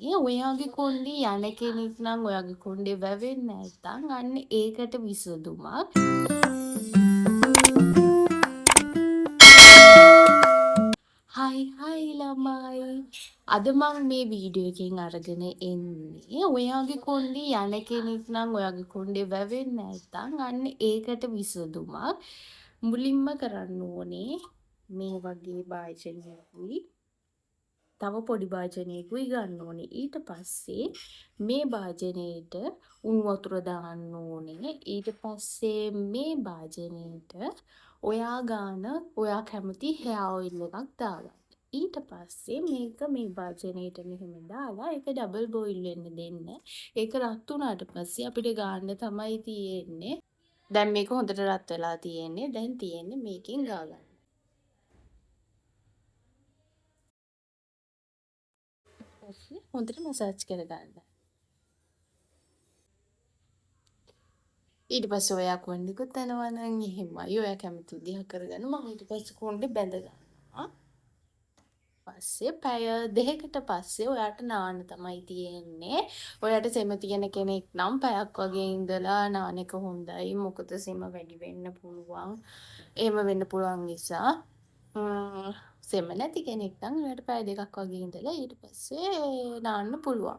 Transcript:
ඔයාගේ කොණ්ඩේ යන කෙනෙක් නම් ඔයාගේ කොණ්ඩේ වැවෙන්නේ නැත්නම් අන්න ඒකට විසඳුමක්. හයි ළමයි. අද මම මේ වීඩියෝ එකෙන් අරගෙන එන්නේ ඔයාගේ කොණ්ඩේ යන කෙනෙක් නම් ඔයාගේ කොණ්ඩේ වැවෙන්නේ නැත්නම් අන්න ඒකට විසඳුමක්. මුලින්ම කරන්න ඕනේ මේ වගේ භාජනයකුයි තව පොඩි භාජනයකුයි ගන්න ඕනේ. ඊට පස්සේ මේ භාජනයේට උණු වතුර දාන්න ඕනේ. ඊට පස්සේ මේ භාජනයේට ඔයා කැමති hair oil එකක් දාගන්න. ඊට පස්සේ මේක මේ භාජනයේට මෙහෙම දාලා ඒක ඩබල් බොයිල් වෙන්න දෙන්න. ඒක රත් වුණාට පස්සේ අපිට ගන්න තමයි තියෙන්නේ. දැන් මේක හොඳට රත් වෙලා තියෙන්නේ. දැන් තියෙන්නේ මේකෙන් ගාගන්න. පස්සේ හොඳට මසාජ් කරගන්න. ඊට පස්සේ ඔයා කොණ්ඩෙකුත් යනවා නම් එහෙමයි. ඔයා කැමති විදිහ කරගන්න. මම ඊට පස්සේ කොණ්ඩේ බැඳ ගන්නවා. පස්සේ පැය දෙකකට පස්සේ ඔයාට නාන්න තමයි තියෙන්නේ. ඔයාට සෙම තියෙන කෙනෙක් නම් පැයක් වගේ ඉඳලා නාන එක හොඳයි. මොකද සෙම වැඩි වෙන්න පුළුවන්. එහෙම වෙන්න පුළුවන් නිසා සෙම නැති කෙනෙක් නම් ඔයාට පැය දෙකක් වගේ ඉඳලා ඊට පස්සේ නාන්න පුළුවන්.